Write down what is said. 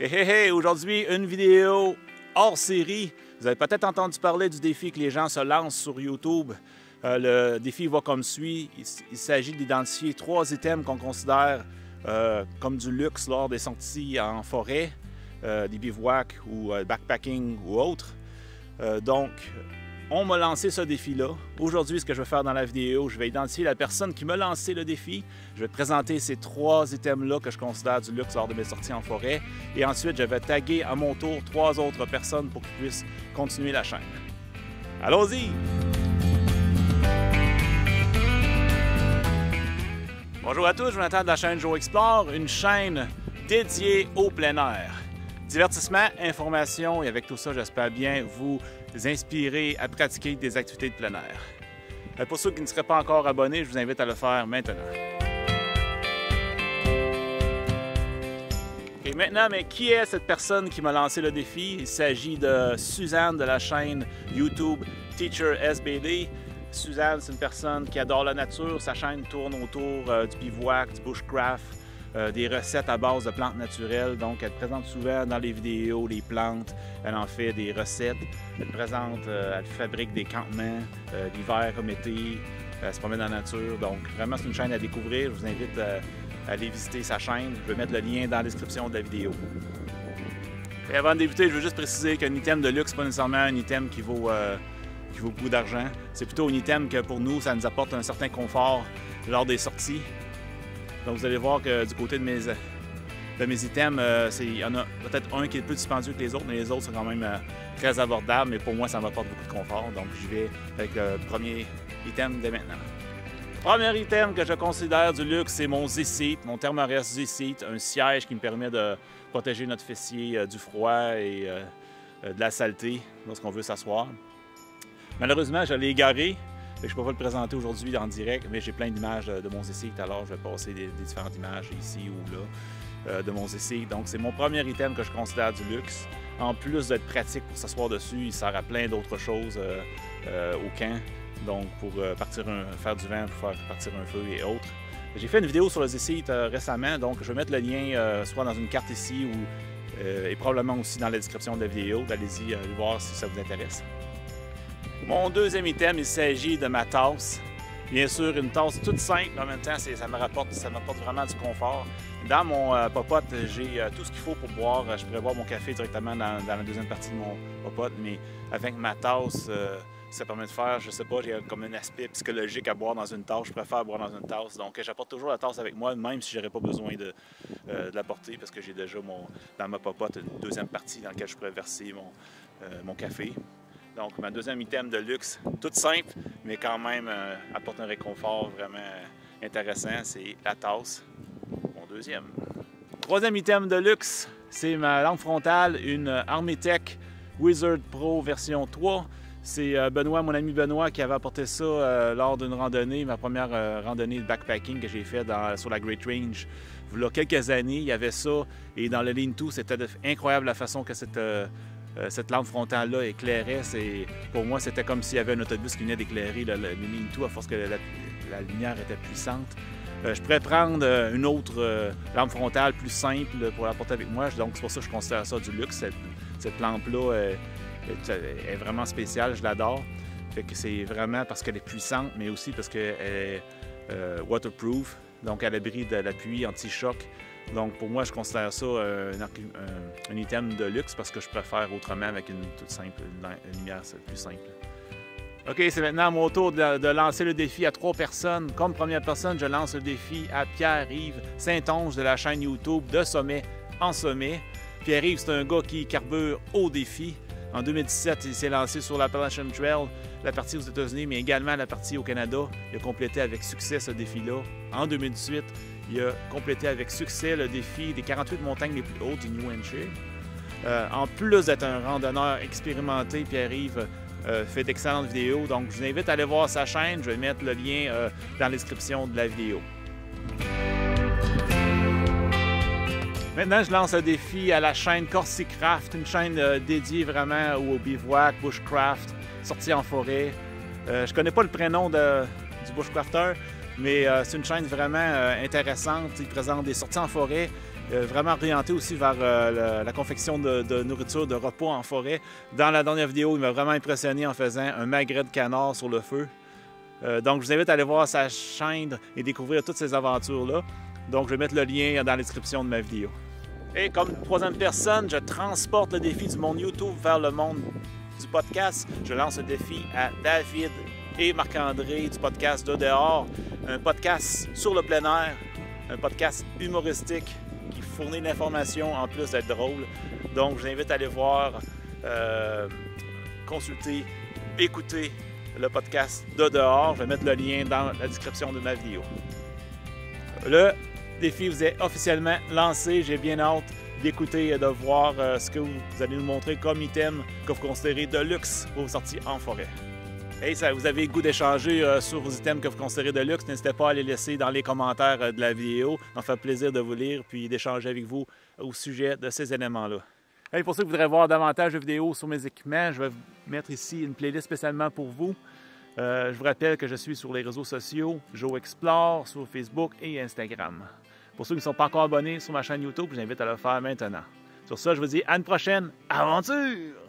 Hey, aujourd'hui, une vidéo hors série. Vous avez peut-être entendu parler du défi que les gens se lancent sur YouTube. Le défi va comme suit. Il s'agit d'identifier 3 items qu'on considère comme du luxe lors des sorties en forêt, des bivouacs ou backpacking ou autres. Donc, on m'a lancé ce défi-là. Aujourd'hui, ce que je vais faire dans la vidéo, je vais identifier la personne qui m'a lancé le défi. Je vais te présenter ces 3 items-là que je considère du luxe lors de mes sorties en forêt. Et ensuite, je vais taguer à mon tour 3 autres personnes pour qu'ils puissent continuer la chaîne. Allons-y! Bonjour à tous, Jonathan de la chaîne Joe Explore, une chaîne dédiée au plein air. Divertissement, information et avec tout ça, j'espère bien vous inspirer à pratiquer des activités de plein air. Pour ceux qui ne seraient pas encore abonnés, je vous invite à le faire maintenant. Et maintenant, mais qui est cette personne qui m'a lancé le défi? Il s'agit de Suzanne de la chaîne YouTube Teacher SBD. Suzanne, c'est une personne qui adore la nature. Sa chaîne tourne autour du bivouac, du bushcraft, des recettes à base de plantes naturelles. Donc, elle présente souvent dans les vidéos les plantes. Elle en fait des recettes. Elle présente, elle fabrique des campements, l'hiver comme été. Elle se promène dans la nature. Donc, vraiment, c'est une chaîne à découvrir. Je vous invite à aller visiter sa chaîne. Je vais mettre le lien dans la description de la vidéo. Et avant de débuter, je veux juste préciser qu'un item de luxe, n'est pas nécessairement un item qui vaut beaucoup d'argent. C'est plutôt un item que pour nous, ça nous apporte un certain confort lors des sorties. Donc vous allez voir que du côté de mes items, il y en a peut-être un qui est plus dispendieux que les autres, mais les autres sont quand même très abordables. Mais pour moi, ça m'apporte beaucoup de confort. Donc j'y vais avec le premier item dès maintenant. Premier item que je considère du luxe, c'est mon Z-Seat, mon Thermarest Z-Seat, un siège qui me permet de protéger notre fessier du froid et de la saleté lorsqu'on veut s'asseoir. Malheureusement, je l'ai égaré. Je ne peux pas le présenter aujourd'hui en direct, mais j'ai plein d'images de mon Z-Seat, alors je vais passer des différentes images ici ou là de mon Z-Seat. Donc c'est mon premier item que je considère du luxe. En plus d'être pratique pour s'asseoir dessus, il sert à plein d'autres choses au camp. Donc pour faire du vent, pour faire partir un feu et autres. J'ai fait une vidéo sur le Z-Seat récemment, donc je vais mettre le lien soit dans une carte ici ou et probablement aussi dans la description de la vidéo. Allez-y voir si ça vous intéresse. Mon deuxième item, il s'agit de ma tasse. Bien sûr, une tasse toute simple, mais en même temps, ça m'apporte vraiment du confort. Dans mon popote, j'ai tout ce qu'il faut pour boire. Je pourrais boire mon café directement dans la deuxième partie de mon popote, mais avec ma tasse, ça permet de faire, je sais pas, j'ai comme un aspect psychologique à boire dans une tasse. Je préfère boire dans une tasse. Donc, j'apporte toujours la tasse avec moi, même si je n'aurais pas besoin de la porter, parce que j'ai déjà dans ma popote une deuxième partie dans laquelle je pourrais verser mon café. Donc, ma deuxième item de luxe, toute simple, mais quand même apporte un réconfort vraiment intéressant, c'est la tasse, mon deuxième. Troisième item de luxe, c'est ma lampe frontale, une Armitech Wizard Pro version 3. C'est Benoît, mon ami Benoît, qui avait apporté ça lors d'une randonnée, ma première randonnée de backpacking que j'ai faite sur la Great Range. Il y a quelques années, il y avait ça, et dans le lean-to, c'était incroyable la façon que cette lampe frontale-là éclairait. Pour moi, c'était comme s'il y avait un autobus qui venait d'éclairer le lean-to à force que la lumière était puissante. Je pourrais prendre une autre lampe frontale plus simple pour la porter avec moi. Donc, c'est pour ça que je considère ça du luxe. Cette lampe-là est vraiment spéciale, je l'adore. Fait que c'est vraiment parce qu'elle est puissante, mais aussi parce qu'elle est waterproof, donc à l'abri de la pluie, anti-choc. Donc pour moi, je considère ça un item de luxe parce que je préfère autrement avec une toute simple, une lumière plus simple. OK, c'est maintenant à mon tour de lancer le défi à 3 personnes. Comme première personne, je lance le défi à Pierre-Yves Saint-Onge de la chaîne YouTube De Sommet en Sommet. Pierre-Yves, c'est un gars qui carbure au défi. En 2017, il s'est lancé sur l'Appalachian Trail, la partie aux États-Unis, mais également la partie au Canada. Il a complété avec succès ce défi-là. En 2018, il a complété avec succès le défi des 48 montagnes les plus hautes du New Hampshire. En plus d'être un randonneur expérimenté, Pierre-Yves fait d'excellentes vidéos. Donc, je vous invite à aller voir sa chaîne. Je vais mettre le lien dans la description de la vidéo. Maintenant, je lance un défi à la chaîne Corsi-Craft, une chaîne dédiée vraiment au bivouac, bushcraft, sortie en forêt. Je ne connais pas le prénom du bushcrafter, mais c'est une chaîne vraiment intéressante. Il présente des sorties en forêt vraiment orienté aussi vers la confection de nourriture, de repas en forêt. Dans la dernière vidéo, il m'a vraiment impressionné en faisant un magret de canard sur le feu. Donc, je vous invite à aller voir sa chaîne et découvrir toutes ces aventures-là. Donc, je vais mettre le lien dans la description de ma vidéo. Et comme troisième personne, je transporte le défi du monde YouTube vers le monde du podcast. Je lance le défi à David et Marc-André du podcast De Dehors, un podcast sur le plein air, un podcast humoristique qui fournit l'information en plus d'être drôle. Donc, je vous invite à aller voir, consulter, écouter le podcast De Dehors. Je vais mettre le lien dans la description de ma vidéo. Le défi vous est officiellement lancé. J'ai bien hâte d'écouter et de voir ce que vous allez nous montrer comme item que vous considérez de luxe pour vos sorties en forêt. Et si vous avez le goût d'échanger sur vos items que vous considérez de luxe, n'hésitez pas à les laisser dans les commentaires de la vidéo. Ça me fait plaisir de vous lire puis d'échanger avec vous au sujet de ces éléments-là. Et pour ceux qui voudraient voir davantage de vidéos sur mes équipements, je vais vous mettre ici une playlist spécialement pour vous. Je vous rappelle que je suis sur les réseaux sociaux, Joe Explore, sur Facebook et Instagram. Pour ceux qui ne sont pas encore abonnés sur ma chaîne YouTube, je vous invite à le faire maintenant. Sur ça, je vous dis à une prochaine aventure!